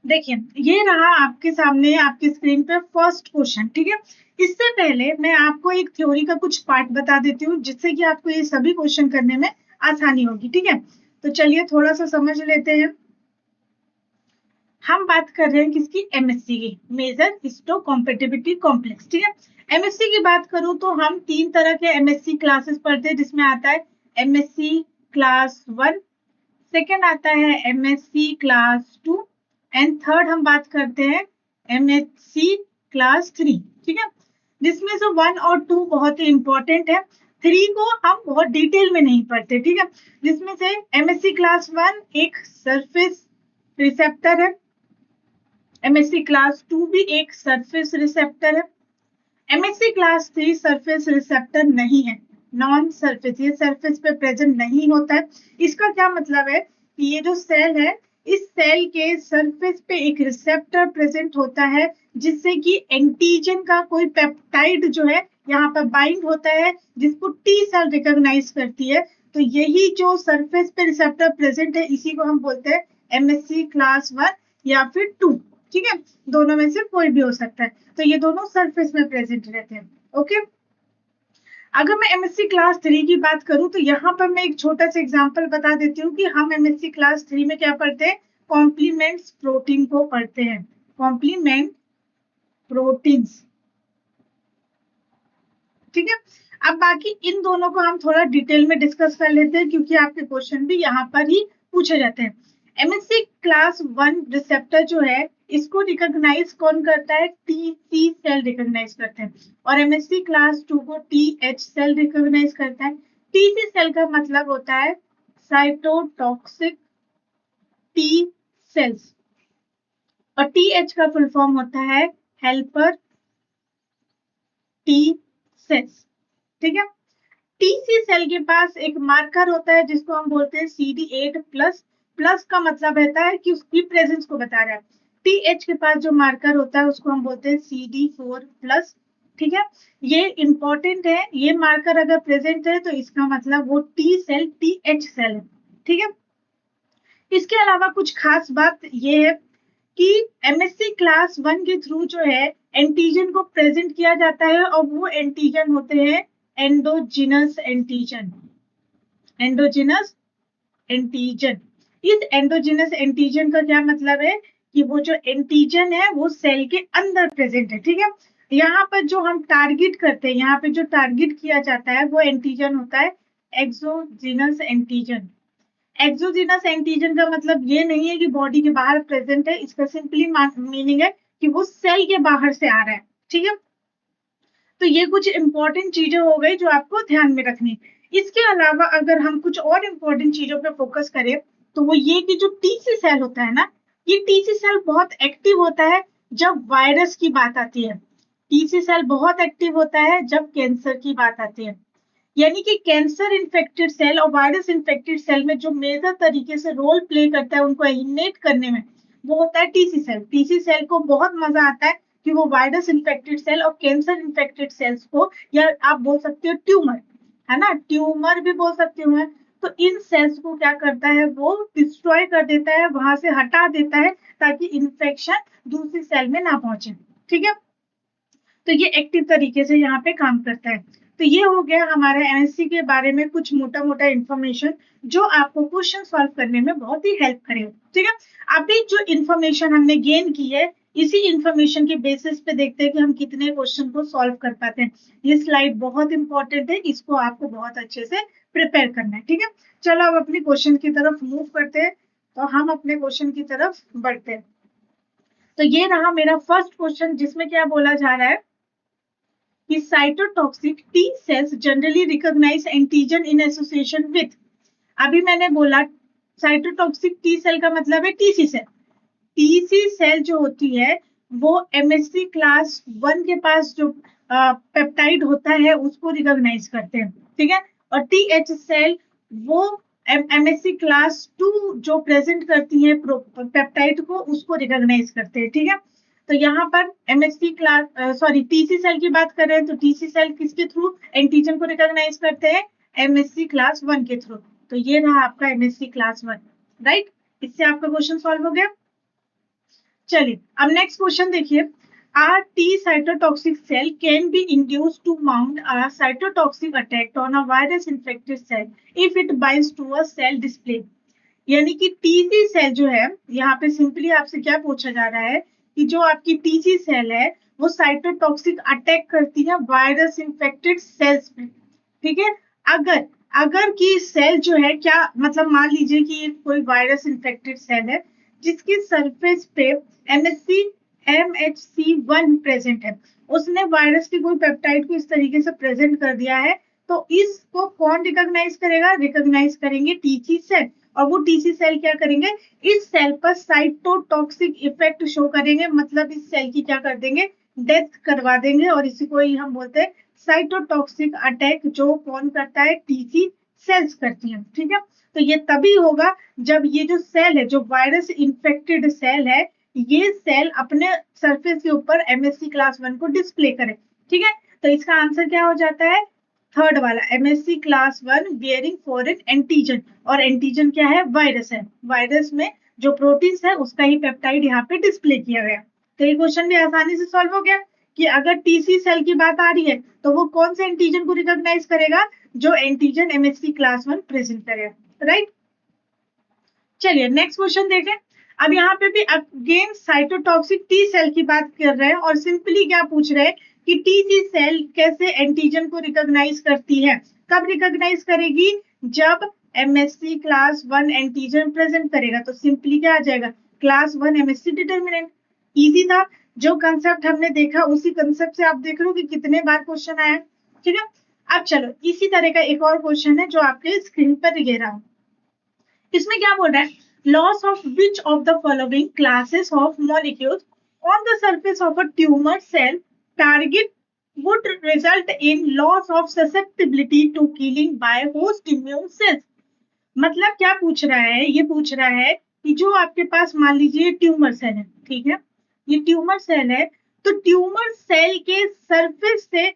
देखिए, ये रहा आपके सामने आपकी स्क्रीन पे फर्स्ट क्वेश्चन, ठीक है। इससे पहले मैं आपको एक थ्योरी का कुछ पार्ट बता देती हूँ, जिससे कि आपको ये सभी क्वेश्चन करने में आसानी होगी, ठीक है। तो चलिए थोड़ा सा समझ लेते हैं। हम बात कर रहे हैं किसकी, एमएससी की, मेजर हिस्टो कॉम्पिटिबिलिटी कॉम्प्लेक्स, ठीक है। एमएससी की बात करूं तो हम 3 तरह के एमएससी क्लासेस पढ़ते हैं, जिसमें आता है एमएससी क्लास 1, सेकेंड आता है एमएससी क्लास 2 एंड थर्ड हम बात करते हैं एमएससी क्लास 3, ठीक है। जिसमें से 1 और 2 बहुत ही इंपॉर्टेंट है, 3 को हम बहुत डिटेल में नहीं पढ़ते, ठीक है। जिसमें से एमएससी क्लास 1 एक सरफेस रिसेप्टर है, एमएससी क्लास 2 भी एक सरफेस रिसेप्टर है, एमएससी क्लास 3 सरफेस रिसेप्टर नहीं है, नॉन सरफेस, ये सरफेस पे प्रेजेंट नहीं होता है। इसका क्या मतलब है कि ये जो सेल है, इस सेल के सरफेस पे एक रिसेप्टर प्रेजेंट होता है, जिससे कि एंटीजन का कोई पेप्टाइड जो है यहाँ पर बाइंड होता है, जिसको टी सेल रिकॉग्नाइज करती है। तो यही जो सरफेस पे रिसेप्टर प्रेजेंट है, इसी को हम बोलते हैं एमएससी क्लास 1 या फिर 2, ठीक है। दोनों में से कोई भी हो सकता है। तो ये दोनों सरफेस में प्रेजेंट रहते हैं, ओके। अगर मैं एमएससी क्लास 3 की बात करूं तो यहाँ पर मैं एक छोटा सा एग्जांपल बता देती हूँ कि हम एमएससी क्लास 3 में क्या पढ़ते हैं, कॉम्प्लीमेंट्स प्रोटीन को पढ़ते हैं, कॉम्प्लीमेंट प्रोटीन्स, ठीक है। अब बाकी इन दोनों को हम थोड़ा डिटेल में डिस्कस कर लेते हैं, क्योंकि आपके क्वेश्चन भी यहाँ पर ही पूछे जाते हैं। एमएससी क्लास 1 रिसेप्टर जो है, इसको रिकॉग्नाइज कौन करता है, टी सेल रिकॉग्नाइज करते हैं, और एमएससी क्लास 2 को टीएच सेल रिकॉग्नाइज करता है। टीसी सेल का मतलब होता है साइटोटॉक्सिक टी सेल्स, और टीएच का फुल फॉर्म होता है हेल्पर टी सेल्स, ठीक है। टीसी सेल के पास एक मार्कर होता है, जिसको हम बोलते हैं CD8 प्लस, प्लस का मतलब रहता है कि उसकी प्रेजेंस को बता रहा है। टीएच के पास जो मार्कर होता है, उसको हम बोलते हैं CD4 प्लस, ठीक है। ये इंपॉर्टेंट है, ये मार्कर अगर प्रेजेंट है तो इसका मतलब वो टी सेल टीएच सेल है, ठीक है। इसके अलावा कुछ खास बात ये है कि एमएससी क्लास 1 के थ्रू जो है एंटीजन को प्रेजेंट किया जाता है, और वो एंटीजन होते हैं एंडोजिनस एंटीजन, एंडोजिनस एंटीजन। इस एंडोजिनस एंटीजन का क्या मतलब है कि वो जो एंटीजन है वो सेल के अंदर प्रेजेंट है, ठीक है। यहाँ पर जो हम टारगेट करते हैं, यहाँ पे जो टारगेट किया जाता है वो एंटीजन होता है एक्सोजिनस एंटीजन। एक्सोजिनस एंटीजन का मतलब ये नहीं है कि बॉडी के बाहर प्रेजेंट है, इसका सिंपली मीनिंग है कि वो सेल के बाहर से आ रहा है, ठीक है। तो ये कुछ इंपॉर्टेंट चीजें हो गई जो आपको ध्यान में रखनी। इसके अलावा अगर हम कुछ और इंपॉर्टेंट चीजों पे फोकस करें, तो वो ये कि जो टीसी सेल होता है ना, ये टीसी सेल बहुत एक्टिव होता है जब वायरस की बात आती है। टीसी सेल बहुत एक्टिव होता है जब कैंसर की बात आती है। यानी कि कैंसर इन्फेक्टेड सेल और वायरस इन्फेक्टेड सेल में जो मेजर तरीके से रोल प्ले करता है उनको एलिमिनेट करने में, वो होता है टीसी सेल। टीसी सेल को बहुत मजा आता है कि वो वायरस इन्फेक्टेड सेल और कैंसर इन्फेक्टेड सेल्स को, या आप बोल सकते हो ट्यूमर, है ना, ट्यूमर भी बोल सकते हो, तो इन सेल्स को क्या करता है, वो डिस्ट्रॉय कर देता है, वहां से हटा देता है, ताकि इन्फेक्शन दूसरी सेल में ना पहुंचे, ठीक है। तो ये एक्टिव तरीके से यहाँ पे काम करता है। तो ये हो गया हमारा एमएससी के बारे में कुछ मोटा मोटा इंफॉर्मेशन, जो आपको क्वेश्चन सॉल्व करने में बहुत ही हेल्प करेगा, ठीक है। अभी जो इंफॉर्मेशन हमने गेन की है, इसी इंफॉर्मेशन के बेसिस पे देखते हैं कि हम कितने क्वेश्चन को सॉल्व कर पाते हैं। ये स्लाइड बहुत इंपॉर्टेंट है, इसको आपको बहुत अच्छे से प्रिपेयर करना है, ठीक है। चलो अब अपने क्वेश्चन की तरफ मूव करते हैं। तो हम अपने क्वेश्चन की तरफ बढ़ते हैं। तो ये रहा मेरा फर्स्ट क्वेश्चन, जिसमें क्या बोला जा रहा है कि cytotoxic T cells generally recognise antigen in association with. अभी मैंने बोला साइटोटॉक्सिक टी सेल का मतलब है टीसी सेल। टीसी सेल जो होती है वो एमएससी क्लास 1 के पास जो पेप्टाइड होता है उसको रिकॉग्नाइज करते हैं, ठीक है। और टीएच सेल वो एमएससी क्लास 2 जो प्रेजेंट करती है पेप्टाइड को, उसको रिकॉग्नाइज करते हैं, ठीक है। तो यहाँ पर एमएससी क्लास टीसी सेल की बात कर रहे हैं, तो टीसी सेल किसके थ्रू एंटीजन को रिकॉग्नाइज करते हैं, एमएससी क्लास 1 के थ्रू। तो ये रहा आपका एमएससी क्लास 1, राइट। इससे आपका क्वेश्चन सॉल्व हो गया। चलिए अब नेक्स्ट क्वेश्चन देखिए, are T cytotoxic cell can be induce to mount a cytotoxic attack on a virus infected cell if it binds to a cell display. यानी कि TC cell जो है, यहाँ पे सिंपली आपसे क्या पूछा जा रहा है कि जो आपकी टीसी सेल है वो साइटोटॉक्सिक अटैक करती है वायरस इन्फेक्टेड सेल्स पे, ठीक है। अगर अगर की सेल जो है, क्या मतलब मान लीजिए कि ये कोई वायरस इन्फेक्टेड सेल है जिसकी सरफेस पे एमएससी MHC1 प्रेजेंट है, उसने वायरस की कोई पेप्टाइड को इस तरीके से प्रेजेंट कर दिया है, तो इसको कौन रिकॉग्नाइज करेगा? रिकॉग्नाइज करेंगे टीसी सेल। और वो टीसी सेल क्या करेंगे? इस सेल पर साइटोटॉक्सिक इफेक्ट शो करेंगे, मतलब इस सेल की क्या कर देंगे? डेथ करवा देंगे। और इसी को ही हम बोलते हैं साइटोटॉक्सिक अटैक, जो कौन करता है? टीसी सेल्स करती हैं, ठीक है। तो ये तभी होगा जब ये जो सेल है, जो वायरस इन्फेक्टेड सेल है, ये सेल अपने सरफेस के ऊपर एमएससी क्लास 1 को डिस्प्ले करे, ठीक है। तो इसका आंसर क्या हो जाता है? थर्ड वाला, MSc class 1 bearing foreign antigen. और एंटीजन क्या है? वायरस है। वायरस में जो प्रोटीन है उसका ही पेप्टाइड यहाँ पे डिस्प्ले किया गया। तो ये क्वेश्चन भी आसानी से सॉल्व हो गया कि अगर टीसी सेल की बात आ रही है तो वो कौन से एंटीजन को रिकॉग्नाइज करेगा? जो एंटीजन एमएससी क्लास 1 प्रेजेंट करेगा, राइट। चलिए नेक्स्ट क्वेश्चन देखें। अब यहाँ पे भी अगेन साइटोटॉक्सिक टी सेल की बात कर रहे हैं और सिंपली क्या पूछ रहे हैं कि टी सी सेल कैसे एंटीजन को रिकॉग्नाइज करती है? कब रिकॉग्नाइज करेगी? जब एमएससी क्लास 1 एंटीजन प्रेजेंट करेगा। तो सिंपली क्या आ जाएगा? Class 1 MSc determinant. इजी था, जो कंसेप्ट हमने देखा उसी कंसेप्ट से आप देख रहे हो कि कितने बार क्वेश्चन आया, ठीक है। अब चलो इसी तरह का एक और क्वेश्चन है जो आपके स्क्रीन पर दिख रहा है। इसमें क्या बोल रहा है? Loss of which of the following classes of molecules on the surface of a tumour cell target would result in loss of susceptibility to killing by host immune cells। मतलब क्या पूछ रहा है? ये पूछ रहा है कि जो आपके पास मान लीजिए ट्यूमर सेल है, ठीक है, ये ट्यूमर सेल है, तो ट्यूमर सेल के सरफेस से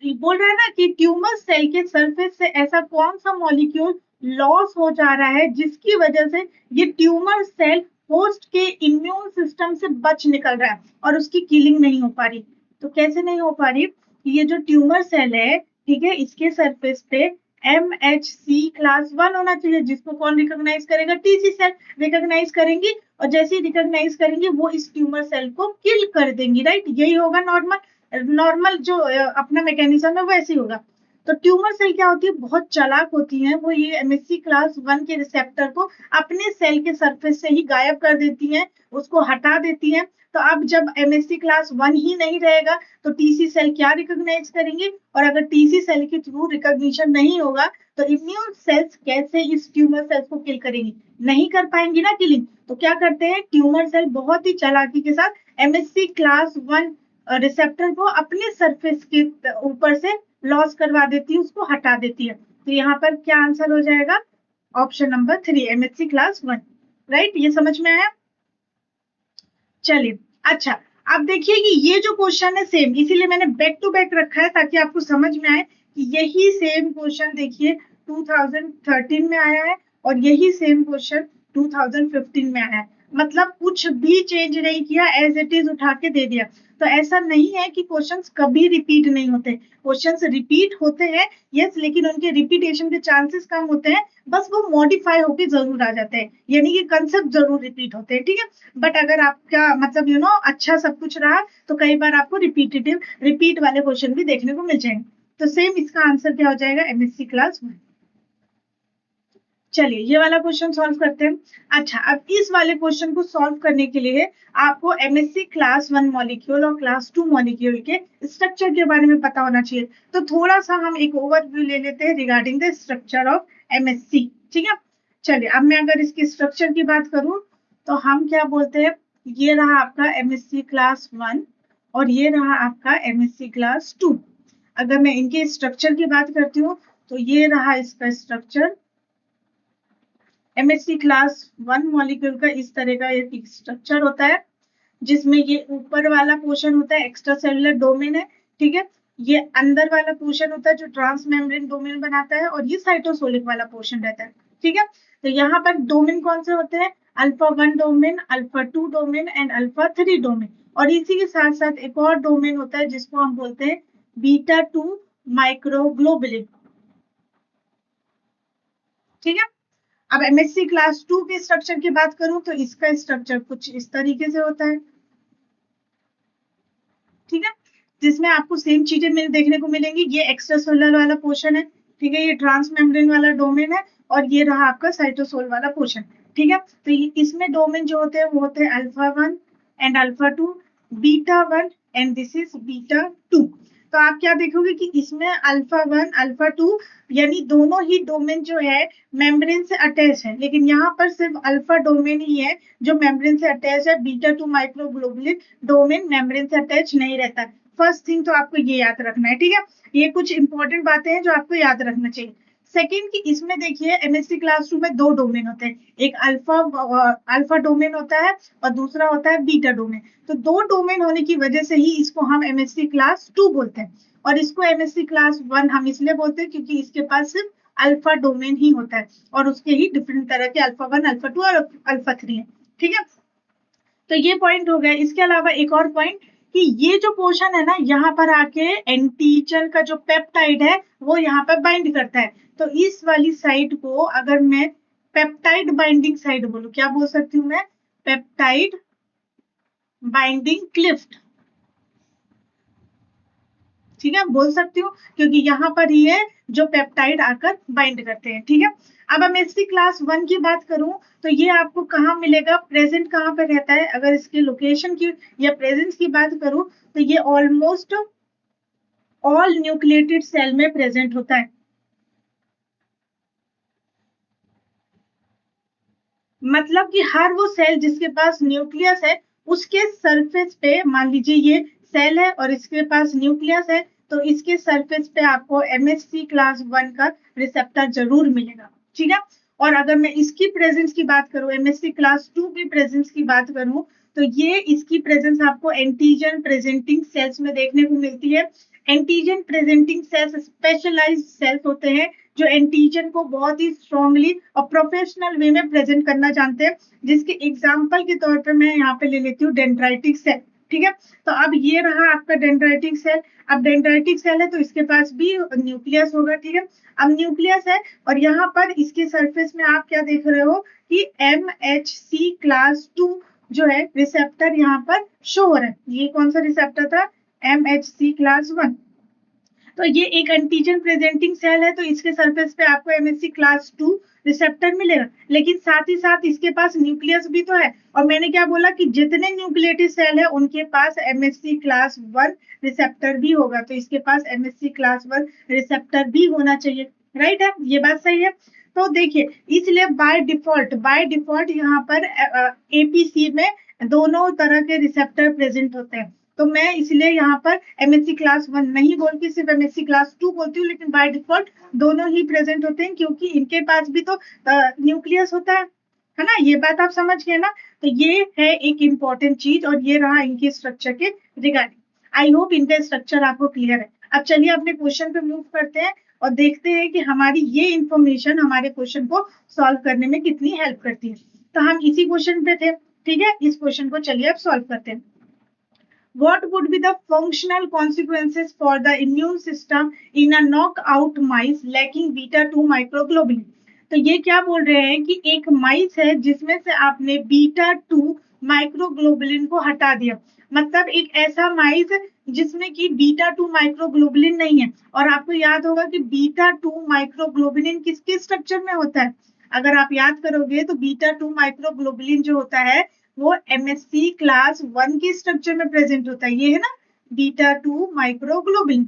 बोल रहा है ना कि ट्यूमर सेल के सरफेस से ऐसा कौन सा मॉलिक्यूल लॉस हो जा रहा है जिसकी वजह से ये ट्यूमर सेल होस्ट के इम्यून सिस्टम से बच निकल रहा है और उसकी किलिंग नहीं हो पा रही। तो कैसे नहीं हो पा रही? ये जो ट्यूमर सेल है, ठीक है, इसके सरफेस पे MHC क्लास 1 होना चाहिए, जिसको कौन रिकॉग्नाइज करेगा? टीसी सेल रिकॉग्नाइज करेंगी, और जैसे ही रिकॉग्नाइज करेंगी वो इस ट्यूमर सेल को किल कर देंगी, राइट। यही होगा नॉर्मल जो अपना मैकेनिज्म है वैसे ही होगा। तो ट्यूमर सेल क्या होती है? बहुत चालाक होती है, वो ये एमएससी क्लास 1 के रिसेप्टर को अपने सेल के सरफेस से ही गायब कर देती है, उसको हटा देती है। तो अब जब एमएससी क्लास 1 ही नहीं रहेगा तो टीसी सेल क्या रिकॉग्नाइज करेंगे? और अगर टीसी सेल के थ्रू रिकॉग्निशन नहीं होगा तो इम्यून सेल्स कैसे इस ट्यूमर सेल्स को किल करेंगी? नहीं कर पाएंगी ना किलिंग। तो क्या करते हैं? ट्यूमर सेल बहुत ही चालाकी के साथ एमएससी क्लास 1 रिसेप्टर को अपने सरफेस के ऊपर से लॉस करवा देती है, उसको हटा देती है। तो यहाँ पर क्या आंसर हो जाएगा? Option number 3, MSc class 1, right. ये समझ में आया? चलिए अच्छा, अब देखिए कि ये जो क्वेश्चन है सेम, इसीलिए मैंने बैक टू बैक रखा है ताकि आपको समझ में आए कि यही सेम क्वेश्चन देखिए 2013 में आया है और यही सेम क्वेश्चन 2015 में आया है। मतलब कुछ भी चेंज नहीं किया, एज इट इज उठा के दे दिया। तो ऐसा नहीं है कि क्वेश्चंस कभी रिपीट नहीं होते, क्वेश्चंस रिपीट होते हैं, यस, लेकिन उनके रिपीटेशन के चांसेस कम होते हैं, बस वो मॉडिफाई होके जरूर आ जाते हैं, यानी कि कंसेप्ट जरूर रिपीट होते हैं, ठीक है। बट अगर आपका मतलब अच्छा सब कुछ रहा तो कई बार आपको रिपीट वाले क्वेश्चन भी देखने को मिल जाएंगे। तो सेम इसका आंसर क्या हो जाएगा? MSc class 1। चलिए ये वाला क्वेश्चन सॉल्व करते हैं। अच्छा, अब इस वाले क्वेश्चन को सॉल्व करने के लिए आपको एमएससी क्लास 1 मॉलिक्यूल और क्लास 2 मॉलिक्यूल के स्ट्रक्चर के बारे में पता होना चाहिए। तो थोड़ा सा हम एक ओवरव्यू ले लेते हैं regarding the structure of MSc, ठीक है। चलिए अब मैं अगर इसके स्ट्रक्चर की बात करूं तो हम क्या बोलते हैं, ये रहा आपका एमएससी क्लास 1 और ये रहा आपका एमएससी क्लास 2। अगर मैं इनके स्ट्रक्चर की बात करती हूँ तो ये रहा इसका स्ट्रक्चर। एमएससी क्लास 1 मॉलिक्यूल का इस तरह का एक स्ट्रक्चर होता है, जिसमें ये ऊपर वाला पोर्शन होता है एक्स्ट्रा सेलुलर डोमेन है, ठीक है। ये अंदर वाला पोर्शन होता है जो ट्रांस मेम्ब्रेन डोमेन बनाता है, और ये साइटोसोलिक वाला पोर्शन रहता है, ठीक है। तो यहाँ पर डोमेन कौन से होते हैं? Alpha 1 domain, alpha 2 domain and alpha 3 domain. और इसी के साथ साथ एक और डोमेन होता है जिसको हम बोलते हैं बीटा 2 माइक्रोग्लोबुलिन। ठीक है। अब एमएससी क्लास 2 के स्ट्रक्चर की बात करूं तो इसका स्ट्रक्चर कुछ इस तरीके से होता है। ठीक है, जिसमें आपको सेम चीजें देखने को मिलेंगी। ये एक्स्ट्रा सोलर वाला पोर्शन है, ठीक है, ये ट्रांस मेम्ब्रेन वाला डोमेन है, और ये रहा आपका साइटोसोल वाला पोर्शन। ठीक है, तो इसमें डोमेन जो होते हैं वो होते हैं alpha 1 and alpha 2, beta 1 and this is beta 2। तो आप क्या देखोगे कि इसमें अल्फा 1 अल्फा 2 यानी दोनों ही डोमेन जो है मेम्ब्रेन से अटैच है, लेकिन यहाँ पर सिर्फ अल्फा डोमेन ही है जो मेम्ब्रेन से अटैच है। बीटा 2 माइक्रोग्लोबुलिन डोमेन मेम्ब्रेन से अटैच नहीं रहता। फर्स्ट थिंग तो आपको ये याद रखना है। ठीक है, ये कुछ इंपॉर्टेंट बातें हैं जो आपको याद रखना चाहिए। सेकेंड की इसमें देखिए एमएससी क्लास 2 में दो डोमेन होते हैं, एक अल्फा डोमेन होता है और दूसरा होता है बीटा डोमेन। तो दो डोमेन होने की वजह से ही इसको हम एमएससी क्लास 2 बोलते हैं, और इसको एमएससी क्लास 1 हम इसलिए बोलते हैं क्योंकि इसके पास सिर्फ अल्फा डोमेन ही होता है, और उसके ही डिफरेंट तरह के अल्फा 1 अल्फा 2 और अल्फा 3 है। ठीक है, तो ये पॉइंट हो गया। इसके अलावा एक और पॉइंट कि ये जो पोर्शन है ना, यहाँ पर आके एंटीजन का जो पेप्टाइड है वो यहाँ पर बाइंड करता है। तो इस वाली साइड को अगर मैं पेप्टाइड बाइंडिंग साइड बोलूं, क्या बोल सकती हूँ मैं? Peptide binding Clift. ठीक है, बोल सकती हूँ क्योंकि यहाँ पर ही है जो पेप्टाइड आकर बाइंड करते हैं। ठीक है, अब हम एमएससी क्लास 1 की बात करूं तो ये आपको कहाँ मिलेगा, प्रेजेंट कहाँ पे रहता है? अगर इसकी लोकेशन की या प्रेजेंस की बात करूं तो ये ऑलमोस्ट ऑल न्यूक्लिएटेड सेल में प्रेजेंट होता है। मतलब कि हर वो सेल जिसके पास न्यूक्लियस है उसके सरफेस पे, मान लीजिए ये सेल है और इसके पास न्यूक्लियस है, तो इसके सरफेस पे आपको एमएससी क्लास 1 का रिसेप्टर जरूर मिलेगा। ठीक है, और अगर मैं इसकी प्रेजेंस की बात करूं, एमएससी क्लास 2 की प्रेजेंस की बात करूं, तो ये इसकी प्रेजेंस आपको एंटीजन प्रेजेंटिंग सेल्स में देखने को मिलती है। Antigen presenting cells specialised cells होते हैं जो एंटीजन को बहुत ही स्ट्रांगली और प्रोफेशनल वे में प्रेजेंट करना जानते हैं, जिसके एग्जांपल के तौर पे मैं यहाँ पे ले लेती हूँ डेंड्राइटिक सेल। ठीक है, तो अब ये रहा आपका डेंड्राइटिक सेल। अब डेंड्राइटिक सेल है तो इसके पास भी न्यूक्लियस होगा। ठीक है, अब न्यूक्लियस है और यहाँ पर इसके सरफेस में आप क्या देख रहे हो कि MHC क्लास 2 जो है रिसेप्टर यहाँ पर शो हो रहा है। ये कौन सा रिसेप्टर था? MHC class 1। तो ये एक एंटीजन प्रेजेंटिंग सेल है, तो इसके सरफेस पे आपको एमएससी क्लास 2 रिसेप्टर मिलेगा, लेकिन साथ ही साथ इसके पास न्यूक्लियस भी तो है। और मैंने क्या बोला कि जितने न्यूक्लिएटेड सेल है उनके पास एमएससी क्लास 1 रिसेप्टर भी होगा, तो इसके पास एमएससी क्लास 1 रिसेप्टर भी होना चाहिए। राइट है, ये बात सही है। तो देखिए, इसलिए बाय डिफॉल्ट यहाँ पर एपीसी में दोनों तरह के रिसेप्टर प्रेजेंट होते हैं। तो मैं इसलिए यहाँ पर एमएससी क्लास 1 नहीं बोल के सिर्फ एमएससी क्लास 2 बोलती हूँ, लेकिन बाय डिफॉल्ट दोनों ही प्रेजेंट होते हैं क्योंकि इनके पास भी तो न्यूक्लियस होता है ना? ये बात आप समझ गए ना? तो ये है एक इंपॉर्टेंट चीज, और ये रहा इनके स्ट्रक्चर के रिगार्डिंग। आई होप इनका स्ट्रक्चर आपको क्लियर है। अब चलिए अपने क्वेश्चन पे मूव करते हैं और देखते हैं कि हमारी ये इंफॉर्मेशन हमारे क्वेश्चन को सॉल्व करने में कितनी हेल्प करती है। तो हम इसी क्वेश्चन पे थे। ठीक है, इस क्वेश्चन को चलिए अब सॉल्व करते हैं। What would be the functional consequences for the immune system in a knockout mice lacking beta 2 microglobulin? तो ये क्या बोल रहे हैं कि एक माइस है जिसमें से आपने बीटा 2 माइक्रोग्लोबुलिन को हटा दिया। मतलब एक ऐसा माइस जिसमें कि बीटा 2 माइक्रोग्लोबुलिन नहीं है। और आपको याद होगा कि बीटा 2 माइक्रोग्लोबुलिन किसके स्ट्रक्चर में होता है? अगर आप याद करोगे तो बीटा 2 माइक्रोग्लोबुलिन जो होता है वो एमएससी क्लास 1 के स्ट्रक्चर में प्रेजेंट होता है। ये है ना बीटा 2 माइक्रोग्लोबुलिन,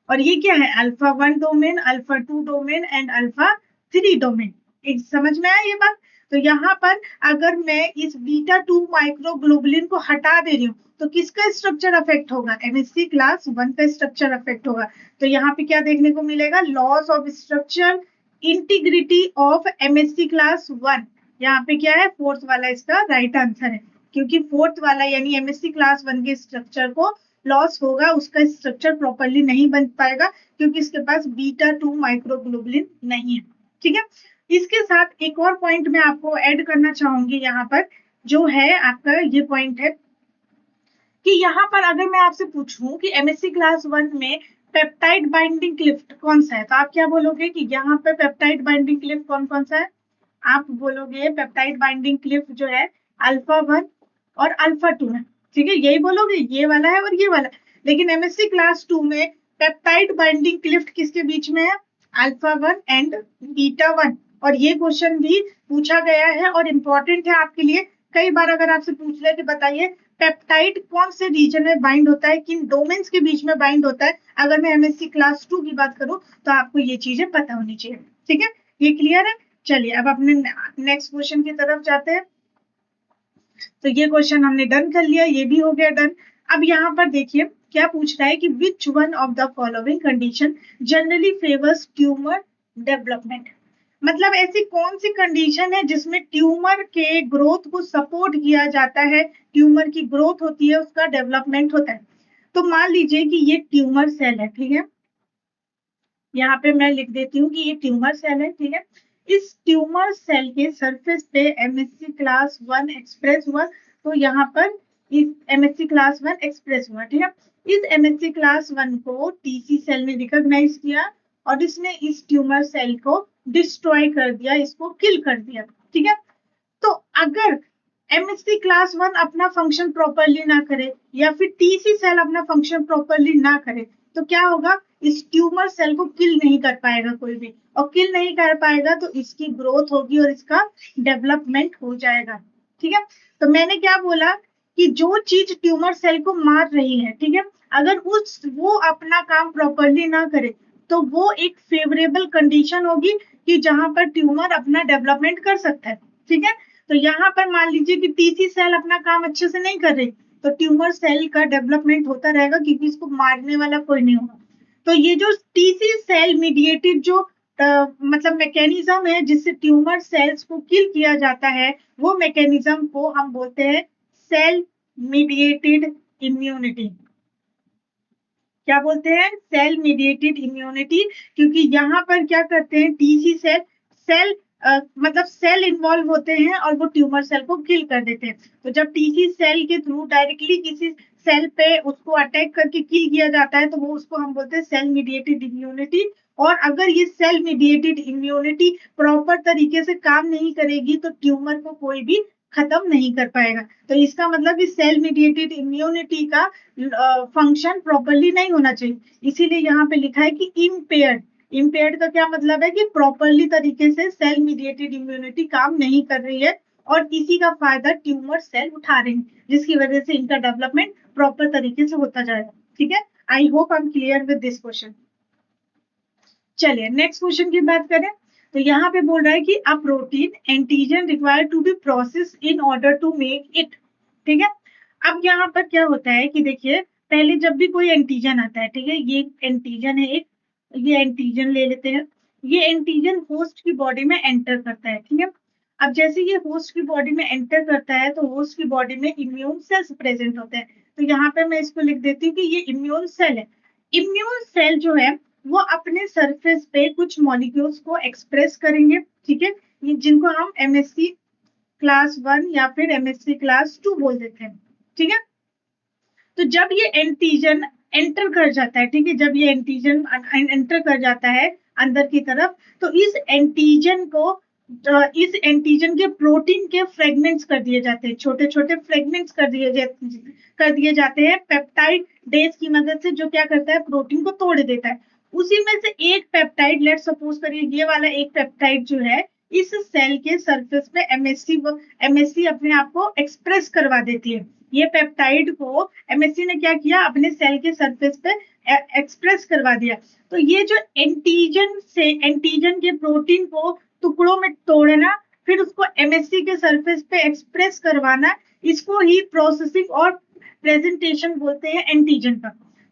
और ये क्या है? Alpha 1 domain, alpha 2 domain and alpha 3 domain. एक समझ में आया ये बात? तो यहाँ पर अगर मैं इस बीटा 2 माइक्रोग्लोबुलिन को हटा दे रही हूँ तो किसका स्ट्रक्चर अफेक्ट होगा? एमएससी क्लास 1 का स्ट्रक्चर अफेक्ट होगा। तो यहाँ पे क्या देखने को मिलेगा? Loss of structure integrity of MSc class 1। यहाँ पे क्या है? फोर्थ वाला इसका राइट आंसर है, क्योंकि फोर्थ वाला यानी एमएससी क्लास 1 के स्ट्रक्चर को लॉस होगा, उसका स्ट्रक्चर प्रॉपर्ली नहीं बन पाएगा क्योंकि इसके पास बीटा 2 माइक्रोग्लोबुलिन नहीं है। ठीक है, इसके साथ एक और पॉइंट मैं आपको ऐड करना चाहूंगी यहाँ पर, जो है आपका ये पॉइंट है कि यहाँ पर अगर मैं आपसे पूछूं कि एमएससी क्लास 1 में पेप्टाइड बाइंडिंग क्लिफ्ट कौन सा है, तो आप क्या बोलोगे कि यहाँ पे पेप्टाइड बाइंडिंग क्लिफ्ट कौन कौन सा है? आप बोलोगे पेप्टाइड बाइंडिंग क्लिफ्ट जो है अल्फा 1 और अल्फा 2 है, ठीक है, यही बोलोगे, ये वाला है और ये वाला। लेकिन एमएससी क्लास 2 में पेप्टाइड बाइंडिंग क्लिफ्ट किसके बीच में है? Alpha 1 and beta 1। और ये क्वेश्चन भी पूछा गया है और इम्पोर्टेंट है आपके लिए। कई बार अगर आपसे पूछ ले कि बताइए पेप्टाइड कौन से रीजन में बाइंड होता है, किन डोमेन्स के बीच में बाइंड होता है, अगर मैं एमएससी क्लास 2 की बात करूं तो आपको ये चीजें पता होनी चाहिए, ठीक है, ये क्लियर है। चलिए अब अपने नेक्स्ट क्वेश्चन की तरफ जाते हैं। तो ये क्वेश्चन हमने डन कर लिया, ये भी हो गया डन। अब यहाँ पर देखिए क्या पूछ रहा है कि which one of the following condition generally favours tumour development, मतलब ऐसी कौन सी कंडीशन है जिसमें ट्यूमर के ग्रोथ को सपोर्ट किया जाता है, ट्यूमर की ग्रोथ होती है, उसका डेवलपमेंट होता है। तो मान लीजिए कि ये ट्यूमर सेल है, ठीक है, यहाँ पे मैं लिख देती हूँ कि ये ट्यूमर सेल है, ठीक है। इस ट्यूमर सेल के सरफेस पे एमएससी क्लास 1 एक्सप्रेस हुआ, तो यहाँ पर इस एमएससी क्लास 1 एक्सप्रेस हुआ, ठीक है। इस एमएससी क्लास 1 को टीसी सेल ने रिकॉग्नाइज किया और इसने इस ट्यूमर सेल को डिस्ट्रॉय कर दिया, इसको किल कर दिया, ठीक है। तो अगर एमएससी क्लास 1 अपना फंक्शन प्रॉपरली ना करे या फिर टीसी सेल अपना फंक्शन प्रॉपरली ना करे, तो क्या होगा, इस ट्यूमर सेल को किल नहीं कर पाएगा कोई भी, और किल नहीं कर पाएगा तो इसकी ग्रोथ होगी और इसका डेवलपमेंट हो जाएगा, ठीक है। तो मैंने क्या बोला कि जो चीज ट्यूमर सेल को मार रही है, ठीक है, अगर वो अपना काम प्रॉपरली ना करे तो वो एक फेवरेबल कंडीशन होगी कि जहां पर ट्यूमर अपना डेवलपमेंट कर सकता है, ठीक है। तो यहाँ पर मान लीजिए कि टीसी सेल अपना काम अच्छे से नहीं कर रही, तो ट्यूमर सेल का डेवलपमेंट होता रहेगा क्योंकि इसको मारने वाला कोई नहीं होगा। तो ये जो टीसी सेल मीडिएटेड जो मतलब मैकेनिज्म है जिससे ट्यूमर सेल्स को किल किया जाता है, वो मैकेनिज्म को हम बोलते हैं सेल मीडिएटेड इम्यूनिटी। क्या बोलते हैं? सेल मीडिएटेड इम्यूनिटी, क्योंकि यहाँ पर क्या करते हैं टीसी सेल मतलब सेल इन्वॉल्व होते हैं और वो ट्यूमर सेल को किल कर देते हैं। तो जब टीसी सेल के थ्रू डायरेक्टली किसी सेल पे उसको अटैक करके किल किया जाता है तो वो उसको हम बोलते हैं सेल मीडिएटेड इम्यूनिटी। और अगर ये सेल मीडिएटेड इम्यूनिटी प्रॉपर तरीके से काम नहीं करेगी तो ट्यूमर को कोई भी खत्म नहीं कर पाएगा। तो इसका मतलब कि सेल मीडिएटेड इम्यूनिटी का फंक्शन प्रॉपरली नहीं होना चाहिए, इसीलिए यहाँ पे लिखा है कि इम्पेयर्ड। इम्पेयर्ड का क्या मतलब है कि प्रॉपरली तरीके से सेल मीडिएटेड इम्यूनिटी काम नहीं कर रही है और इसी का फायदा ट्यूमर सेल उठा रहे हैं, जिसकी वजह से इनका डेवलपमेंट प्रॉपर तरीके से होता जाएगा, ठीक है। I hope I am clear with this question. चलिए नेक्स्ट क्वेश्चन की बात करें। तो यहाँ पे बोल रहा है कि a protein antigen required to be process in order to make it, ठीक है। अब यहाँ पर क्या होता है कि देखिए पहले जब भी कोई एंटीजन आता है, ठीक है, ये एंटीजन है एक, ये एंटीजन ले लेते हैं, ये एंटीजन होस्ट की बॉडी में एंटर करता है, ठीक है। अब जैसे ये होस्ट की बॉडी में एंटर करता है तो होस्ट की बॉडी में इम्यून सेल्स प्रेजेंट होते हैं। तो यहाँ पे मैं इसको लिख देती हूँ कि ये इम्यून सेल है। इम्यून सेल जो है वो अपने सरफेस पे कुछ मॉलिक्यूल्स को एक्सप्रेस करेंगे, ठीक है, ये जिनको हम एमएससी क्लास 1 या फिर एमएससी क्लास 2 बोल देते हैं, ठीक है। तो जब ये एंटीजन एंटर कर जाता है, ठीक है, जब ये एंटीजन एंटर कर जाता है अंदर की तरफ, तो इस एंटीजन के प्रोटीन के फ्रेगमेंट्स कर दिए जाते हैं, छोटे छोटे फ्रेगमेंट्स कर दिए जाते हैं पेप्टाइड डेज की मदद से, जो क्या करता है प्रोटीन को तोड़ देता है। उसी में से एक पेप्टाइड, लेट सपोज करिए ये वाला एक पेप्टाइड जो है इस सेल के सरफेस पे एमएससी अपने आप को एक्सप्रेस करवा देती है। ये पेप्टाइड को एमएससी ने क्या किया, अपने सेल के सरफेस पे एक्सप्रेस करवा दिया। तो ये जो एंटीजन के प्रोटीन को टुकड़ों में तोड़ना, फिर उसको एमएससी के सरफेस पे एक्सप्रेस करवाना, इसको ही प्रोसेसिंग और प्रेजेंटेशन बोलते हैं एंटीजन का।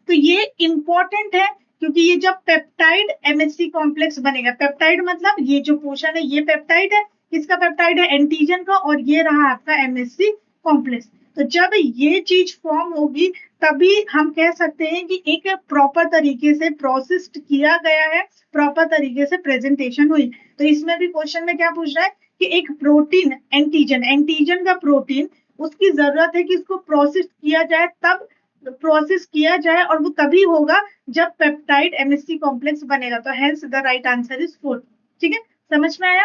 तो ये इंपॉर्टेंट है क्योंकि ये जब पेप्टाइड एमएससी कॉम्प्लेक्स बनेगा, पेप्टाइड मतलब ये जो पोर्शन है ये पेप्टाइड है, किसका पेप्टाइड है, एंटीजन का, और ये रहा आपका एमएससी कॉम्प्लेक्स। तो जब ये चीज फॉर्म होगी तभी हम कह सकते हैं कि एक प्रॉपर तरीके से प्रोसेस्ड किया गया है, प्रॉपर तरीके से प्रेजेंटेशन हुई। तो इसमें भी क्वेश्चन में क्या पूछ रहा है कि एक प्रोटीन एंटीजन का प्रोटीन, उसकी जरूरत है कि इसको प्रोसेस किया जाए, तब प्रोसेस किया जाए और वो तभी होगा जब पेप्टाइड एमएससी कॉम्प्लेक्स बनेगा। तो hence the right answer is 4। ठीक है, समझ में आया?